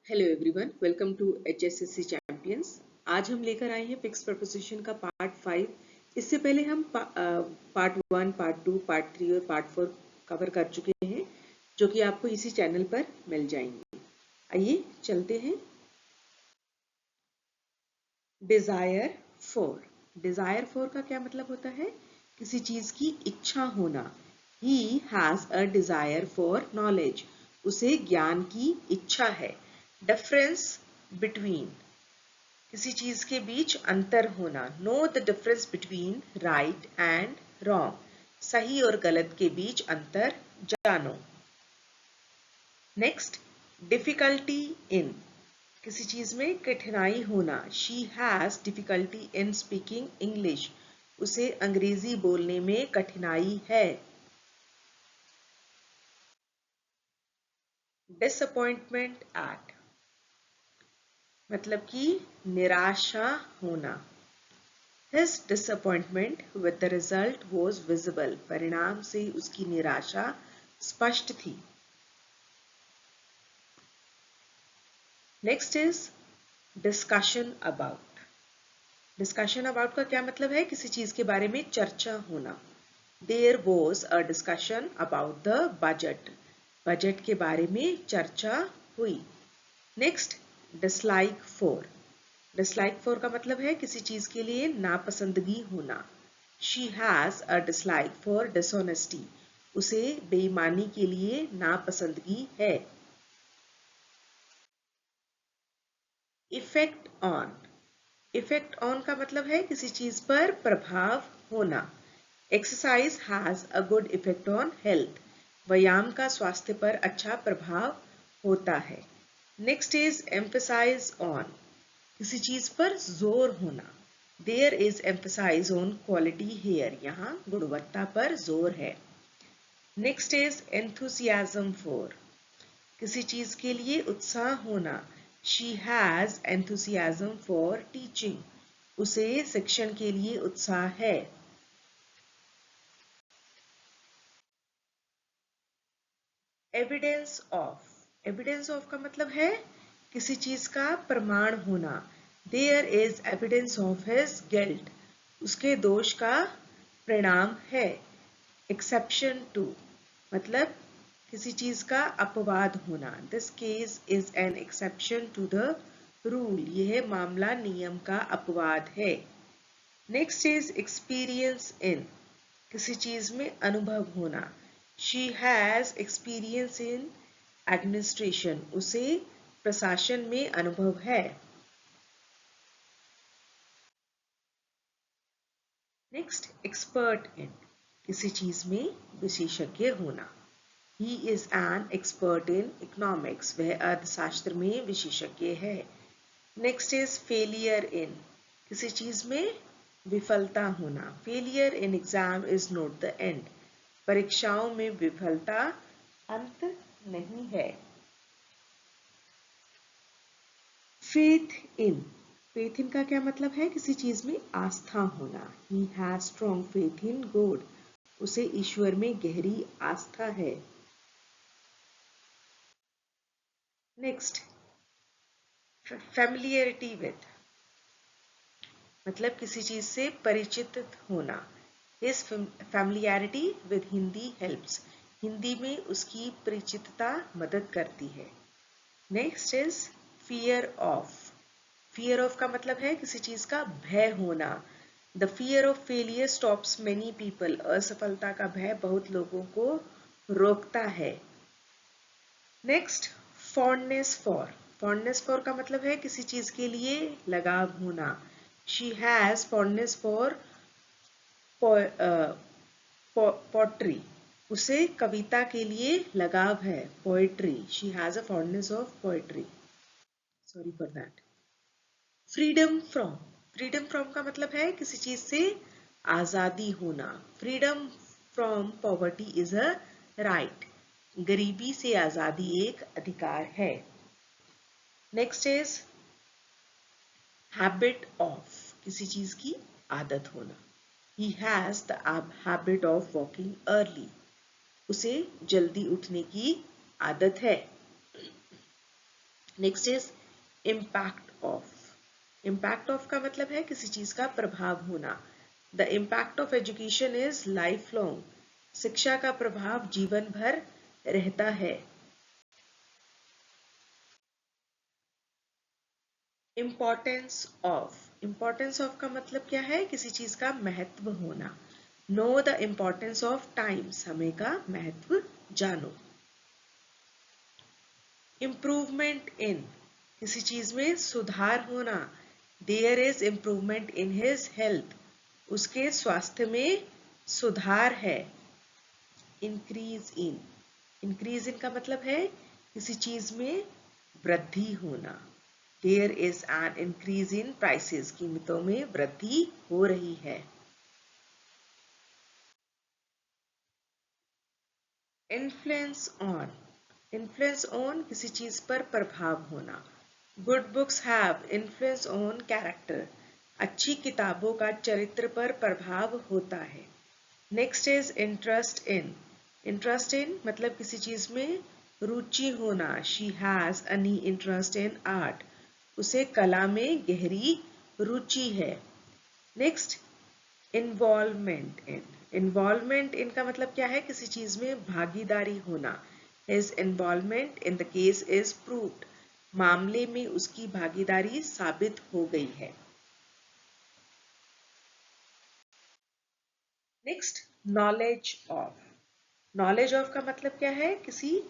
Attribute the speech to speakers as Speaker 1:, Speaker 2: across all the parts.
Speaker 1: Hello everyone, welcome to HSSC champions. आज हम लेकर आए हैं फिक्स प्रपोजिशन का पार्ट 5। इससे पहले हम पार्ट 1, पार्ट 2, पार्ट 3 और पार्ट 4 कवर कर चुके हैं, जो कि आपको इसी चैनल पर मिल जाएंगे। आइए चलते हैं। Desire for. डिजायर फॉर का क्या मतलब होता है? किसी चीज की इच्छा होना। He has a desire for knowledge. उसे ज्ञान की इच्छा है। डिफरेंस बिटवीन, किसी चीज के बीच अंतर होना। Know the difference between right and wrong. सही और गलत के बीच अंतर जानो। नेक्स्ट, डिफिकल्टी इन, किसी चीज में कठिनाई होना। She has difficulty in speaking English. उसे अंग्रेजी बोलने में कठिनाई है। डिसअपॉइंटमेंट एट, मतलब कि निराशा होना। His disappointment with the result was visible. परिणाम से उसकी निराशा स्पष्ट थी। Next is discussion about. Discussion about का क्या मतलब है? किसी चीज के बारे में चर्चा होना। There was a discussion about the budget. Budget के बारे में चर्चा हुई। Next, dislike for. Dislike for का मतलब है किसी चीज के लिए नापसंदगी होना। She has a dislike for dishonesty. उसे बेईमानी के लिए नापसंदगी है। Effect on. Effect on का मतलब है किसी चीज पर प्रभाव होना। Exercise has a good effect on health. व्यायाम का स्वास्थ्य पर अच्छा प्रभाव होता है। Next is emphasize on. किसी चीज पर जोर होना। There is emphasis on quality here. यहाँ गुणवत्ता पर जोर है। Next is enthusiasm for. किसी चीज के लिए उत्साह होना। She has enthusiasm for teaching. उसे शिक्षण के लिए उत्साह है। Evidence of. Evidence of का मतलब है किसी चीज का प्रमाण होना। There is evidence of his guilt. उसके दोष का परिणाम है। Exception to, मतलब किसी चीज का अपवाद होना। This case is an exception to the rule. यह मामला नियम का अपवाद है। Next is experience in. किसी चीज में अनुभव होना। She has experience in administration. उसे प्रशासन में अनुभव है। Next, expert in. किसी चीज में विशेषज्ञ होना। He is an expert in economics. वह अर्थशास्त्र में विशेषज्ञ है। Next is failure in. किसी चीज में विफलता होना। Failure in exam is not the end. परीक्षाओं में विफलता अंत नहीं है। Faith in. Faith in का क्या मतलब है? किसी चीज में आस्था होना। He has strong faith in God. उसे ईश्वर में गहरी आस्था है। नेक्स्ट, फैमिलियरिटी विद, मतलब किसी चीज से परिचित होना। His familiarity with Hindi helps. Hindi में उसकी परिचितता मदद करती है। Next is fear of. Fear of का मतलब है किसी चीज का भय होना। The fear of failure stops many people. असफलता का भय बहुत लोगों को रोकता है। Next, fondness for. Fondness for का मतलब है किसी चीज के लिए लगाव होना। She has fondness for poetry. उसे कविता के लिए लगाव है। Poetry. She has a fondness of poetry. Sorry for that. Freedom from. Freedom from का मतलब है किसी चीज से आजादी होना। Freedom from poverty is a right. गरीबी से आजादी एक अधिकार है। Next is habit of. किसी चीज की आदत होना। He has the habit of walking early. उसे जल्दी उठने की आदत है। Next is impact of. Impact of का मतलब है किसी चीज का प्रभाव होना। The impact of education is life long. शिक्षा का प्रभाव जीवन भर रहता है। Importance of. इम्पोर्टेंस ऑफ का मतलब क्या है? किसी चीज का महत्व होना। Know the importance of time. समय का महत्व जानो। Improvement in. किसी चीज में सुधार होना। There is improvement in his health. उसके स्वास्थ्य में सुधार है। Increase in. इंक्रीज इन का मतलब है किसी चीज में वृद्धि होना। There is an increase in prices. कीमतों में वृद्धि हो रही है। Influence on. इन्फ्लुएंस ऑन किसी चीज पर प्रभाव होना। Good books have influence on character. अच्छी किताबों का चरित्र पर प्रभाव होता है। Next is interest in. Interest in मतलब किसी चीज में रुचि होना। She has any interest in art. उसे कला में गहरी रुचि है। Next involvement in. Involvement in का मतलब क्या है? किसी चीज में भागीदारी होना। His involvement in the case is proved. मामले में उसकी भागीदारी साबित हो गई है। Next knowledge of. Knowledge of का मतलब क्या है? किसी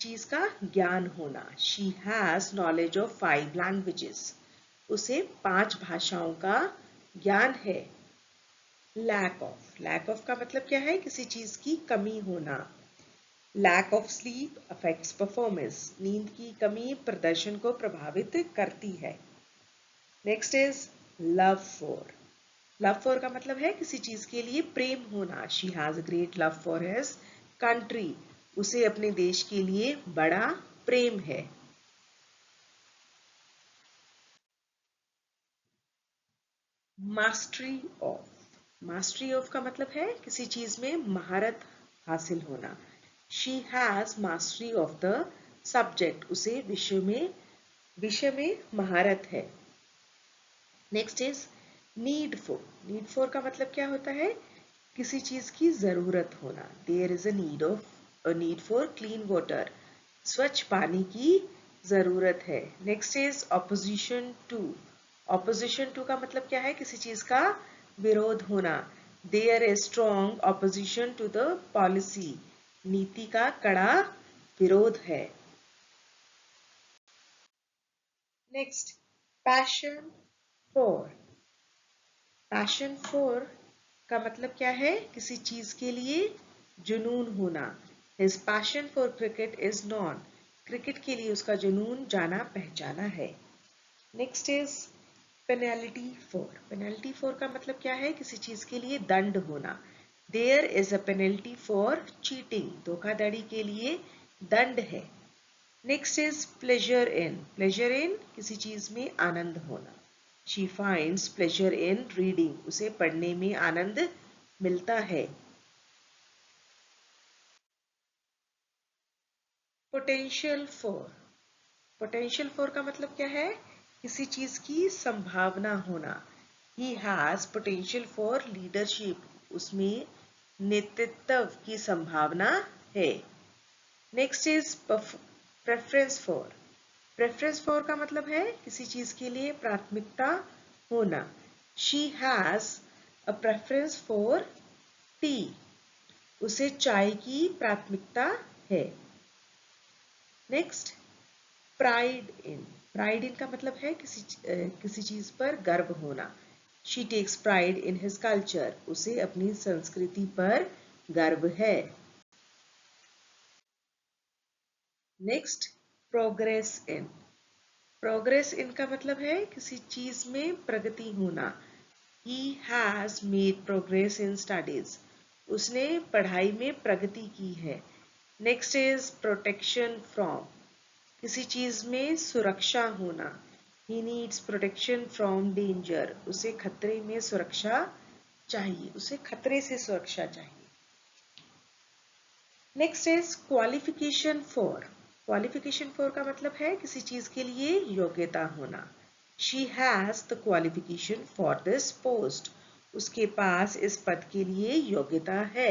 Speaker 1: चीज का ज्ञान होना। She has knowledge of 5 languages. उसे 5 भाषाओं का ज्ञान है। Lack of. लैक ऑफ का मतलब क्या है? किसी चीज की कमी होना। Lack of sleep affects performance. नींद की कमी प्रदर्शन को प्रभावित करती है। Next is love for. Love for का मतलब है किसी चीज के लिए प्रेम होना। She has a great love for his country. उसे अपने देश के लिए बड़ा प्रेम है। Mastery of. मास्टरी ऑफ का मतलब है किसी चीज में महारत हासिल होना। She has mastery of the subject. उसे विषय में महारत है। Next is need for. Need for का मतलब क्या होता है? किसी चीज की जरूरत होना। There is a need for clean water. स्वच्छ पानी की जरूरत है। Next is opposition to. Opposition to का मतलब क्या है? किसी चीज का विरोध होना। There is strong opposition to the policy. नीति का कड़ा विरोध है। Next passion for. Passion for का मतलब क्या है? किसी चीज के लिए जुनून होना। His passion for cricket is non. Cricket के लिए उसका जुनून जाना पहचाना है। Next is penalty for. Penalty for का मतलब क्या है? किसी चीज के लिए दंड होना। There is a penalty for cheating. धोखाधड़ी के लिए दंड है। Next is pleasure in. Pleasure in किसी चीज में आनंद होना। She finds pleasure in reading. उसे पढ़ने में आनंद मिलता है। Potential for. पोटेंशियल फॉर का मतलब क्या है? किसी चीज की संभावना होना। He has potential for leadership. उसमें नेतृत्व की संभावना है। Next is preference for. Preference for का मतलब है किसी चीज के लिए प्राथमिकता होना। She has a preference for tea. उसे चाय की प्राथमिकता है। Next pride in. Pride in का मतलब है किसी चीज पर गर्व होना। She takes pride in his culture. उसे अपनी संस्कृति पर गर्व है। Next progress in. प्रोग्रेस इनका मतलब है किसी चीज में प्रगति होना। He has made progress in studies. उसने पढ़ाई में प्रगति की है। Next is protection from. किसी चीज में सुरक्षा होना। He needs protection from danger. उसे खतरे में सुरक्षा चाहिए। उसे खतरे से सुरक्षा चाहिए। Next is qualification for. Qualification for का मतलब है किसी चीज के लिए योग्यता होना। She has the qualification for this post. उसके पास इस पद के लिए योग्यता है।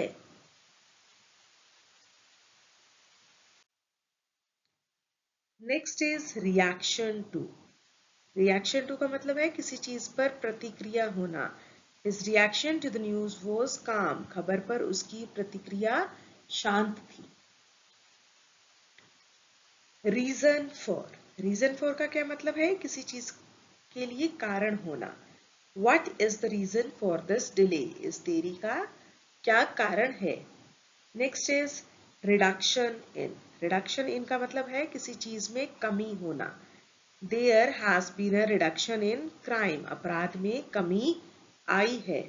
Speaker 1: Next is reaction to. Reaction to का मतलब है किसी चीज पर प्रतिक्रिया होना। His reaction to the news was calm. खबर पर उसकी प्रतिक्रिया शांत थी। Reason for. रीजन फॉर का क्या मतलब है किसी चीज के लिए कारण होना। What is the reason for this delay? इस देरी का क्या कारण है। Next is reduction in. Reduction in का मतलब है किसी चीज में कमी होना। There has been a reduction in crime. अपराध में कमी आई है।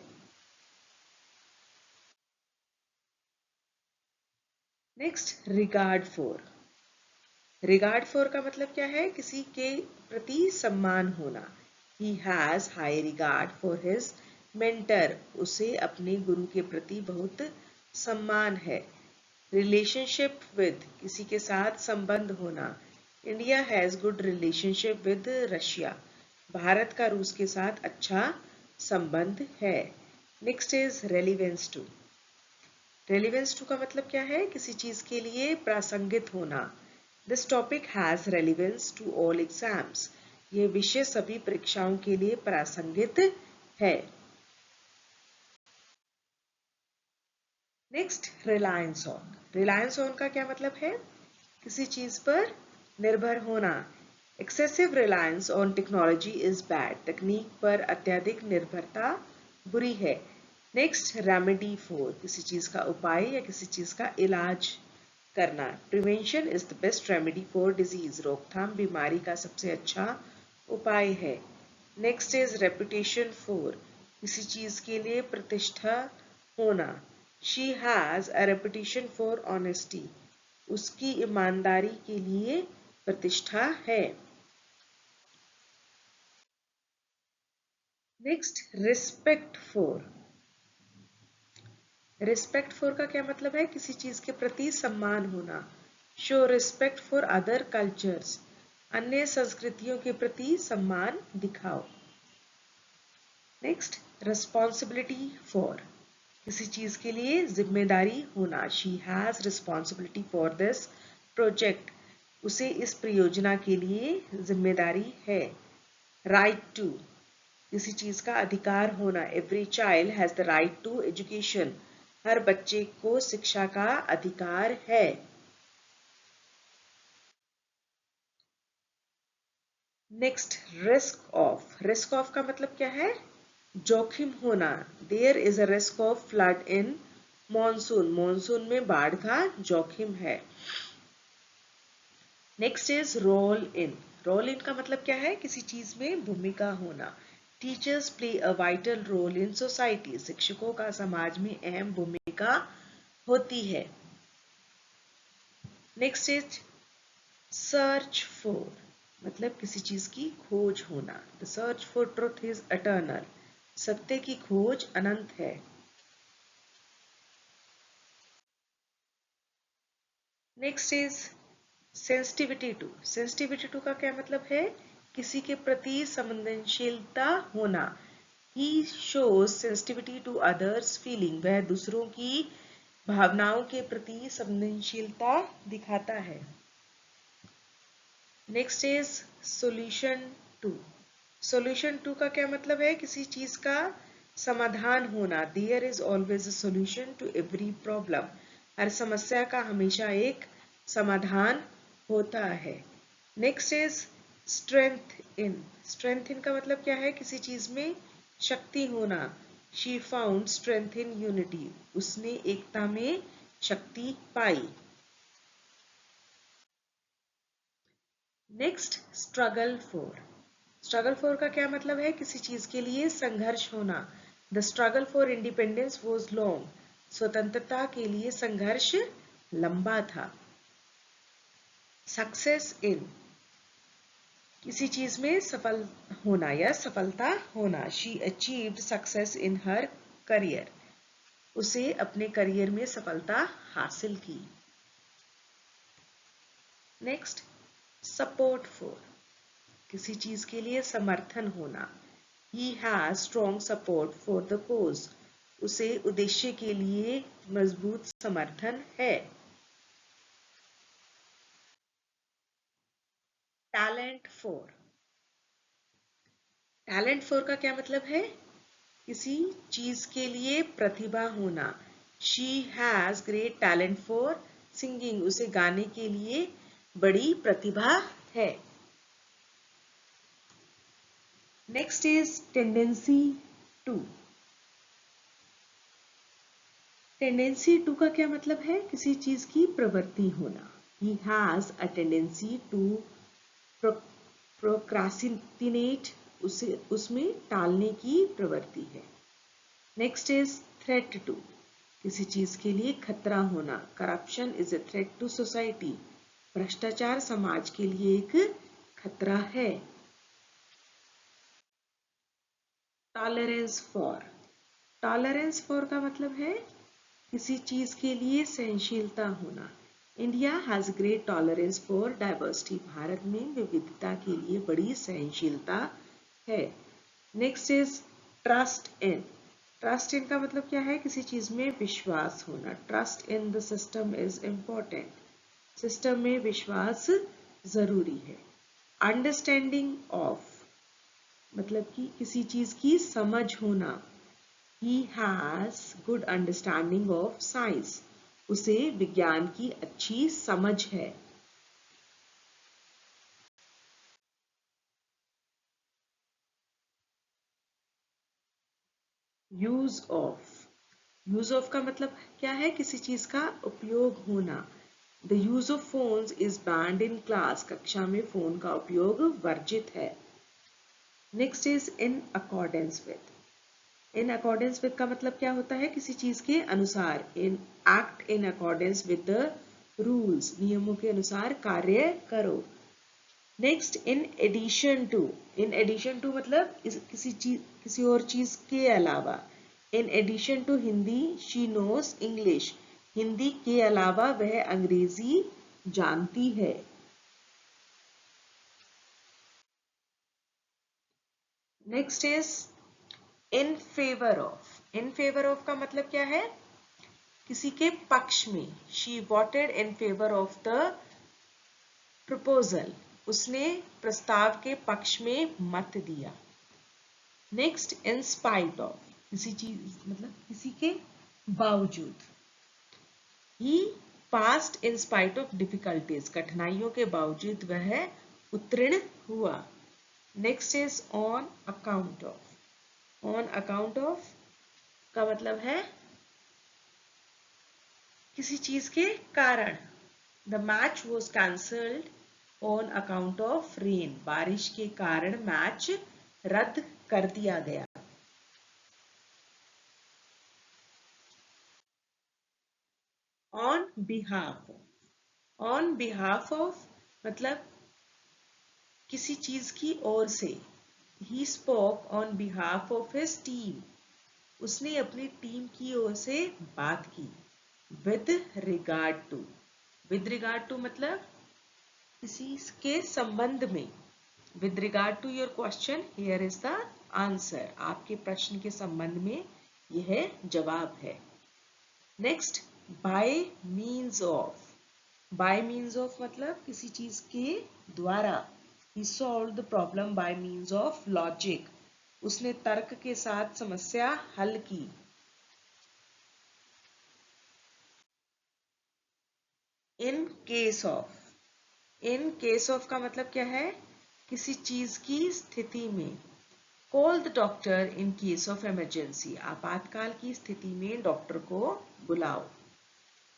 Speaker 1: Next regard for. Regard for का मतलब क्या है किसी के प्रति सम्मान होना। He has high regard for his mentor. उसे अपने गुरु के प्रति बहुत सम्मान है। रिलेशनशिप विद किसी के साथ संबंध होना। India has good relationship with Russia. भारत का रूस के साथ अच्छा संबंध है। Next is relevance to. Relevance to का मतलब क्या है किसी चीज के लिए प्रासंगिक होना। This topic has relevance to all exams. ये विषय सभी परीक्षाओं के लिए प्रासंगिक है। Next reliance on. Reliance on का क्या मतलब है किसी चीज पर निर्भर होना। Excessive reliance on technology is bad. तकनीक पर अत्यधिक निर्भरता बुरी है। नेक्स्ट रेमेडी फॉर किसी चीज का उपाय या किसी चीज का इलाज करना। Prevention is the best remedy for disease. रोकथाम बीमारी का सबसे अच्छा उपाय है। नेक्स्ट इज रेपुटेशन फॉर किसी चीज के लिए प्रतिष्ठा होना। She has a reputation for honesty. उसकी ईमानदारी के लिए प्रतिष्ठा है। Next respect for. Respect for का क्या मतलब है किसी चीज के प्रति सम्मान होना। Show respect for other cultures. अन्य संस्कृतियों के प्रति सम्मान दिखाओ। नेक्स्ट रिस्पॉन्सिबिलिटी फॉर किसी चीज के लिए जिम्मेदारी होना। She has responsibility for this project. उसे इस परियोजना के लिए जिम्मेदारी है। राइट टू किसी चीज का अधिकार होना। Every child has the right to education. हर बच्चे को शिक्षा का अधिकार है। Next risk of. Risk of का मतलब क्या है जोखिम होना। There is a risk of flood in monsoon. Monsoon में बाढ़ का जोखिम है। Next is role in. Role in का मतलब क्या है किसी चीज में भूमिका होना। Teachers play a vital role in society. शिक्षकों का समाज में अहम भूमिका होती है। नेक्स्ट इज सर्च फॉर मतलब किसी चीज की खोज होना। The search for truth is eternal. सत्य की खोज अनंत है। Next is sensitivity to. Sensitivity to का क्या मतलब है किसी के प्रति संवेदनशीलता होना। He shows sensitivity to others feeling. वह दूसरों की भावनाओं के प्रति संवेदनशीलता दिखाता है। Next is solution to. Solution to का क्या मतलब है किसी चीज का समाधान होना। There is always a solution to every problem. हर समस्या का हमेशा एक समाधान होता है। Next is strength in. Strength in का मतलब क्या है किसी चीज में शक्ति होना। She found strength in unity. उसने एकता में शक्ति पाई। Next struggle for. Struggle for का क्या मतलब है किसी चीज के लिए संघर्ष होना। The struggle for independence was long. स्वतंत्रता के लिए संघर्ष लंबा था। सक्सेस इन किसी चीज में सफल होना या सफलता होना। She achieved success in her career. उसे अपने करियर में सफलता हासिल की। नेक्स्ट, सपोर्ट फॉर, किसी चीज के लिए समर्थन होना। He has strong support for the cause. उसे उद्देश्य के लिए मजबूत समर्थन है। टैलेंट फॉर, टैलेंट फॉर का क्या मतलब है? किसी चीज के लिए प्रतिभा होना। She has great talent for singing. उसे गाने के लिए बड़ी प्रतिभा है। Next is tendency to. Tendency to का क्या मतलब है? किसी चीज की प्रवृत्ति होना। He has a tendency to procrastinate. उसे उसमें टालने की प्रवृत्ति है। नेक्स्ट इज थ्रेट टू, किसी चीज के लिए खतरा होना। Corruption is a threat to society. भ्रष्टाचार समाज के लिए एक खतरा है। टॉलरेंस फॉर, टॉलरेंस फॉर का मतलब है किसी चीज के लिए सहनशीलता होना। India has great tolerance for diversity. Bharat में विविधता के लिए बड़ी सहनशीलता है। Next is trust in. Trust in का मतलब क्या है? किसी चीज में विश्वास होना। Trust in the system is important. System में विश्वास जरूरी है। अंडरस्टैंडिंग ऑफ, मतलब कि किसी चीज की समझ होना। He has good understanding of science. उसे विज्ञान की अच्छी समझ है। यूज ऑफ, यूज ऑफ का मतलब क्या है? किसी चीज का उपयोग होना। The use of phones is banned in class. कक्षा में फोन का उपयोग वर्जित है। Next is in accordance with. In accordance with का मतलब क्या होता है? किसी चीज के अनुसार। In act in accordance with the rules. नियमों के अनुसार कार्य करो। Next, in addition to. In addition to मतलब किसी और चीज के अलावा। In addition to Hindi she knows English. Hindi के अलावा वह अंग्रेजी जानती है। Next is in favour of. In favour of का मतलब क्या है? किसी के पक्ष में। She voted in favour of the proposal. उसने प्रस्ताव के पक्ष में मत दिया। नेक्स्ट, इन स्पाइट ऑफ, किसी चीज मतलब किसी के बावजूद। He passed in spite of difficulties. कठिनाइयों के बावजूद वह उत्तीर्ण हुआ। Next is on account of. On account of का मतलब है किसी चीज के कारण। The match was cancelled on account of rain. बारिश के कारण मैच रद्द कर दिया गया। On behalf, on behalf of मतलब किसी चीज की ओर से। He spoke on behalf of his team. उसने अपनी टीम की ओर से बात की। With regard to, with regard to मतलब किसी के संबंध में। With regard to your question here is the answer. आपके प्रश्न के संबंध में यह जवाब है। Next, by means of. By means of मतलब किसी चीज के द्वारा। He solve the problem by means of logic. उसने तर्क के साथ समस्या हल की। In case of, in case of का मतलब क्या है? किसी चीज की स्थिति में। Call the doctor in case of emergency. आपातकाल की स्थिति में डॉक्टर को बुलाओ।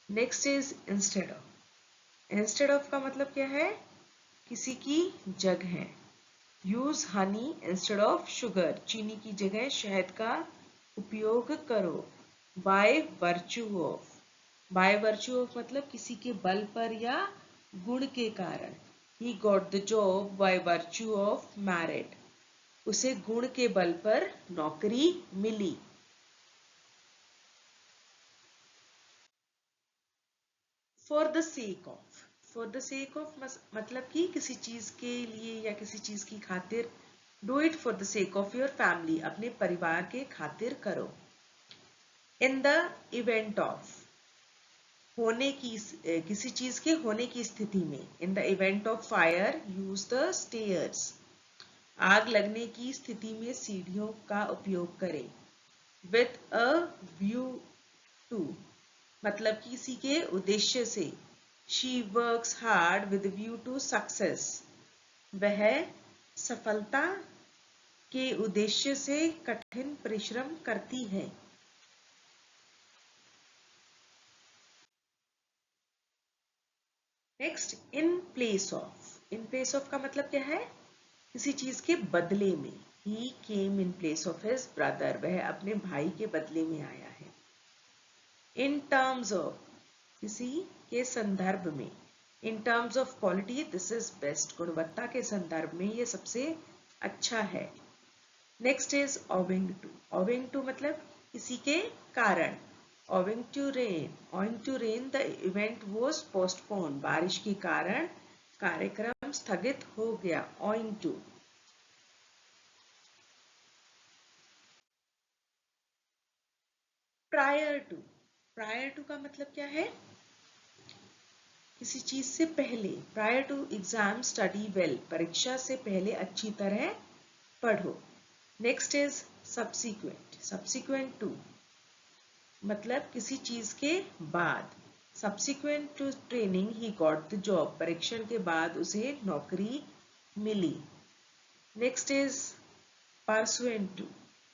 Speaker 1: Next is instead of. Instead of का मतलब क्या है? किसी की जगह। Use Honey instead of sugar. चीनी की जगह शहद का उपयोग करो। By virtue of. By virtue of मतलब किसी के बल पर या गुण के कारण। ही got the job by virtue of merit. उसे गुण के बल पर नौकरी मिली। For the sake of, for the sake of मतलब कि किसी चीज के लिए या किसी चीज की खातिर। Do it for the sake of your family, अपने परिवार के खातिर करो। इन द इवेंट ऑफ, होने की, किसी चीज के होने की स्थिति में। In the event of fire use the stairs, आग लगने की स्थिति में सीढ़ियों का उपयोग करें। विथ अ व्यू टू, मतलब किसी के उद्देश्य से। She works hard with view to success, वह सफलता के उद्देश्य से कठिन परिश्रम करती है। Next, in place of. In place of का मतलब क्या है? किसी चीज के बदले में। He came in place of his brother, वह अपने भाई के बदले में आया है। इन टर्म्स ऑफ, किसी के संदर्भ में। In terms of quality this is best, गुणवत्ता के संदर्भ में ये सबसे अच्छा है। Next is owing to. Owing to मतलब किसी के कारण। Owing to rain, owing to rain the event was postpone, बारिश के कारण कार्यक्रम स्थगित हो गया। Owing to. Prior to. Prior to का मतलब क्या है? किसी चीज से पहले। Prior to exam study well, परीक्षा से पहले अच्छी तरह पढ़ो। Next is subsequent. Subsequent to मतलब किसी चीज के बाद। Subsequent to training he got the job, परीक्षण के बाद उसे नौकरी मिली। Next is pursuant to.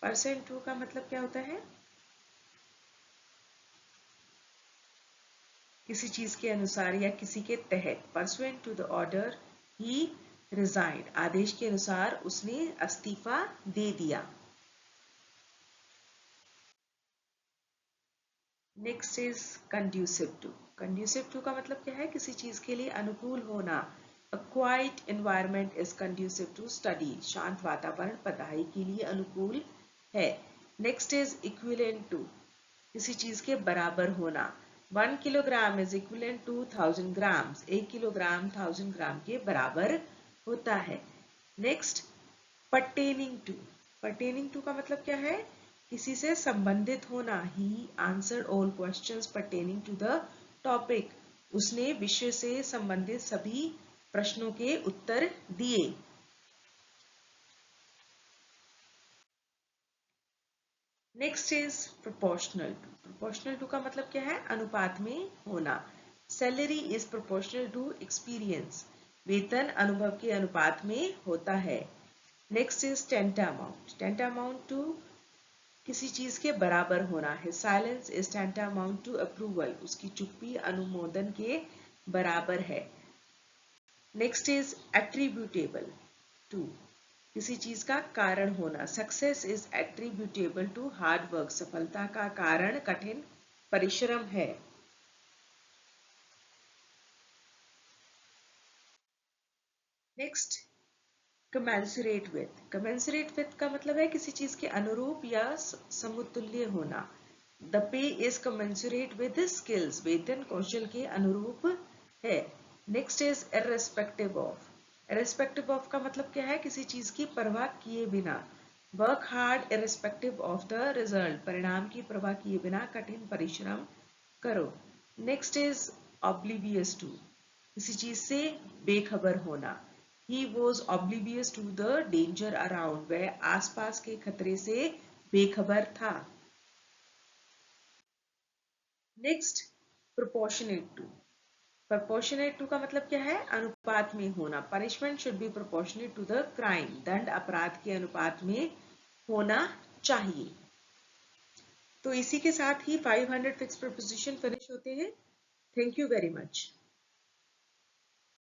Speaker 1: Pursuant to का मतलब क्या होता है? किसी चीज के अनुसार या किसी के तहत। Pursuant to the order he resigned, आदेश के अनुसार उसने इस्तीफा दे दिया। Next is conducive to. Conducive to का मतलब क्या है? किसी चीज के लिए अनुकूल होना। A quiet environment is conducive to study, शांत वातावरण पढ़ाई के लिए अनुकूल है। नेक्स्ट इज इक्विवेलेंट टू, किसी चीज के बराबर होना। 1 kilogram is equivalent to 1000 grams, 1 kilogram 1000 gram के बराबर होता है। Next, pertaining to. Pertaining to का मतलब क्या है? किसी से संबंधित होना। He answered all questions pertaining to the topic, उसने विषय से संबंधित सभी प्रश्नों के उत्तर दिए। Next is proportional to. Proportional to का मतलब क्या है? अनुपात में होना। Salary is proportional to experience, वेतन अनुभव के अनुपात में होता है। Next is tantamount. Tantamount to किसी चीज के बराबर होना है। Silence is tantamount to approval, उसकी चुप्पी अनुमोदन के बराबर है। नेक्स्ट इज एट्रीब्यूटेबल टू, किसी चीज का कारण होना। Success is attributable to hard work, सफलता का कारण कठिन परिश्रम है। Next, commensurate with. Commensurate with का मतलब है किसी चीज के अनुरूप या समतुल्य होना। The pay is commensurate with skills, वेतन कौशल के अनुरूप है। Next is irrespective of. Irrespective of का मतलब क्या है? किसी चीज की परवाह किए बिना। Work hard irrespective of the result, परिणाम की परवाह किए बिना कठिन परिश्रम करो। नेक्स्ट इज ऑब्लिवियस टू, किसी चीज से बेखबर होना। He was oblivious to the danger around, वह आसपास के खतरे से बेखबर था। Next, proportionate to. Proportionate to का मतलब क्या है? अनुपात में होना। Punishment should be proportionate to the crime, दंड अपराध के अनुपात में होना चाहिए। तो इसी के साथ ही 500 फिक्स प्रीपोजिशन फिनिश होते हैं। Thank you very much.